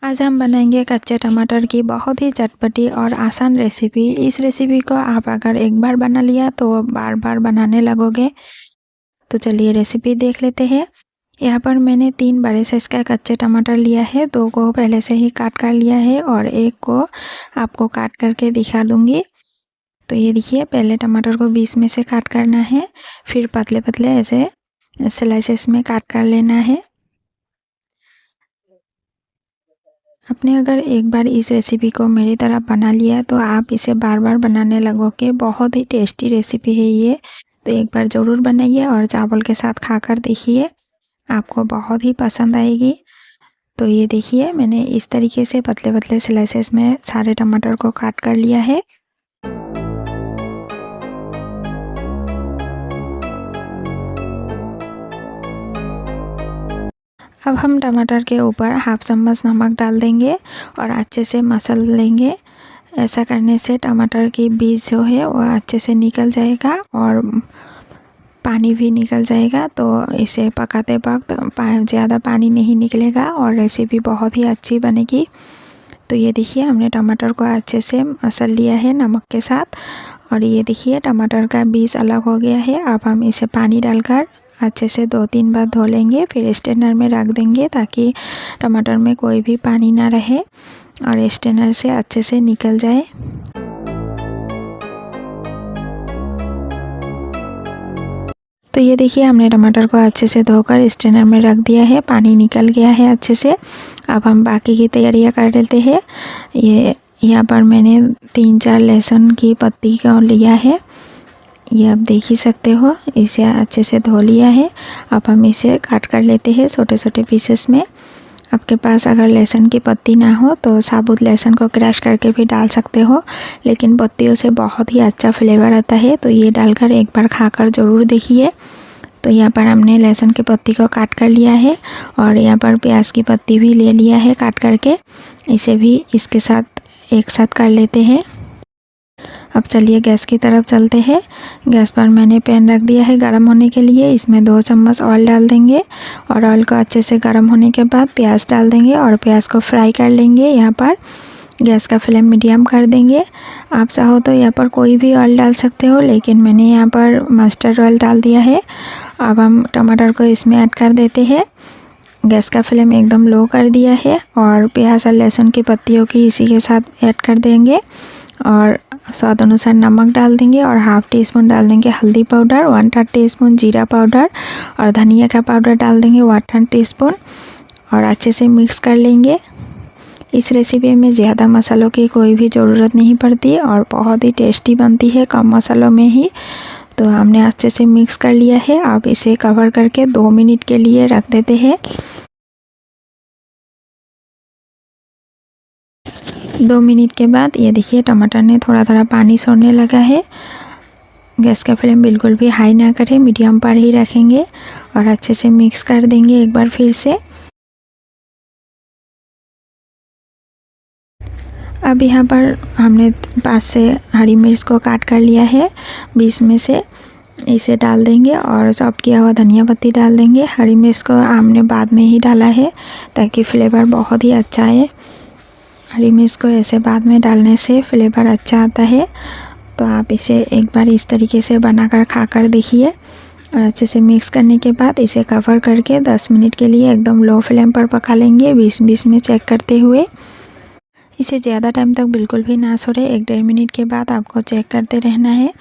आज हम बनाएंगे कच्चे टमाटर की बहुत ही चटपटी और आसान रेसिपी। इस रेसिपी को आप अगर एक बार बना लिया तो बार बार बनाने लगोगे। तो चलिए रेसिपी देख लेते हैं। यहाँ पर मैंने 3 बड़े साइज का कच्चे टमाटर लिया है। 2 को पहले से ही काट कर लिया है और 1 को आपको काट करके दिखा दूंगी। तो ये देखिए, पहले टमाटर को बीच में से काट करना है, फिर पतले पतले ऐसे स्लाइसेस में काट कर लेना है। आपने अगर एक बार इस रेसिपी को मेरी तरह बना लिया तो आप इसे बार बार बनाने लगोगे। बहुत ही टेस्टी रेसिपी है ये। तो एक बार ज़रूर बनाइए और चावल के साथ खाकर देखिए, आपको बहुत ही पसंद आएगी। तो ये देखिए, मैंने इस तरीके से पतले पतले स्लाइसेस में सारे टमाटर को काट कर लिया है। अब हम टमाटर के ऊपर हाफ चम्मच नमक डाल देंगे और अच्छे से मसल लेंगे। ऐसा करने से टमाटर की बीज जो है वो अच्छे से निकल जाएगा और पानी भी निकल जाएगा। तो इसे पकाते वक्त ज़्यादा पानी नहीं निकलेगा और रेसिपी बहुत ही अच्छी बनेगी। तो ये देखिए, हमने टमाटर को अच्छे से मसल लिया है नमक के साथ और ये देखिए टमाटर का बीज अलग हो गया है। अब हम इसे पानी डालकर अच्छे से 2-3 बार धो लेंगे, फिर स्ट्रेनर में रख देंगे ताकि टमाटर में कोई भी पानी ना रहे और स्ट्रेनर से अच्छे से निकल जाए। तो ये देखिए, हमने टमाटर को अच्छे से धोकर स्ट्रेनर में रख दिया है, पानी निकल गया है अच्छे से। अब हम बाकी की तैयारियां कर लेते हैं। ये यहाँ पर मैंने 3-4 लहसुन की पत्ती को लिया है, ये आप देख ही सकते हो। इसे अच्छे से धो लिया है। अब हम इसे काट कर लेते हैं छोटे छोटे पीसेस में। आपके पास अगर लहसुन की पत्ती ना हो तो साबुत लहसुन को क्रश करके भी डाल सकते हो, लेकिन पत्तियों से बहुत ही अच्छा फ्लेवर आता है। तो ये डालकर एक बार खाकर ज़रूर देखिए। तो यहाँ पर हमने लहसुन की पत्ती को काट कर लिया है और यहाँ पर प्याज की पत्ती भी ले लिया है काट करके। इसे भी इसके साथ एक साथ कर लेते हैं। अब चलिए गैस की तरफ चलते हैं। गैस पर मैंने पैन रख दिया है गर्म होने के लिए। इसमें 2 चम्मच ऑयल डाल देंगे और ऑयल को अच्छे से गर्म होने के बाद प्याज डाल देंगे और प्याज को फ्राई कर लेंगे। यहाँ पर गैस का फ्लेम मीडियम कर देंगे। आप चाहो तो यहाँ पर कोई भी ऑयल डाल सकते हो, लेकिन मैंने यहाँ पर मस्टर्ड ऑयल डाल दिया है। अब हम टमाटर को इसमें ऐड कर देते हैं। गैस का फ्लेम एकदम लो कर दिया है और प्याज और लहसुन की पत्तियों की इसी के साथ ऐड कर देंगे और स्वाद अनुसार नमक डाल देंगे और हाफ टी स्पून डाल देंगे हल्दी पाउडर, 1/3 टीस्पून जीरा पाउडर और धनिया का पाउडर डाल देंगे 1/3 टीस्पून और अच्छे से मिक्स कर लेंगे। इस रेसिपी में ज़्यादा मसालों की कोई भी ज़रूरत नहीं पड़ती और बहुत ही टेस्टी बनती है कम मसालों में ही। तो हमने अच्छे से मिक्स कर लिया है। अब इसे कवर करके 2 मिनट के लिए रख देते हैं। 2 मिनट के बाद ये देखिए, टमाटर ने थोड़ा थोड़ा पानी छोड़ने लगा है। गैस का फ्लेम बिल्कुल भी हाई ना करें, मीडियम पर ही रखेंगे और अच्छे से मिक्स कर देंगे एक बार फिर से। अब यहाँ पर हमने 5 से हरी मिर्च को काट कर लिया है बीच में से, इसे डाल देंगे और चॉप किया हुआ धनिया पत्ती डाल देंगे। हरी मिर्च को हमने बाद में ही डाला है ताकि फ्लेवर बहुत ही अच्छा है। हरी मिर्च को ऐसे बाद में डालने से फ्लेवर अच्छा आता है। तो आप इसे एक बार इस तरीके से बनाकर खाकर देखिए और अच्छे से मिक्स करने के बाद इसे कवर करके 10 मिनट के लिए एकदम लो फ्लेम पर पका लेंगे, बीच में चेक करते हुए। इसे ज़्यादा टाइम तक बिल्कुल भी ना छोड़े, 1-1.5 मिनट के बाद आपको चेक करते रहना है।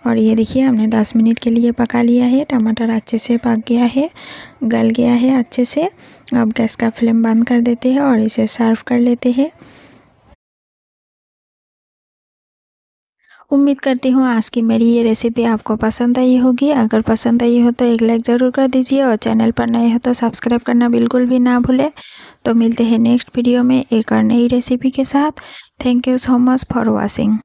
और ये देखिए, हमने 10 मिनट के लिए पका लिया है। टमाटर अच्छे से पक गया है, गल गया है अच्छे से। अब गैस का फ्लेम बंद कर देते हैं और इसे सर्व कर लेते हैं। उम्मीद करती हूँ आज की मेरी ये रेसिपी आपको पसंद आई होगी। अगर पसंद आई हो तो एक लाइक ज़रूर कर दीजिए और चैनल पर नए हो तो सब्सक्राइब करना बिल्कुल भी ना भूलें। तो मिलते हैं नेक्स्ट वीडियो में एक और नई रेसिपी के साथ। Thank you so much for watching.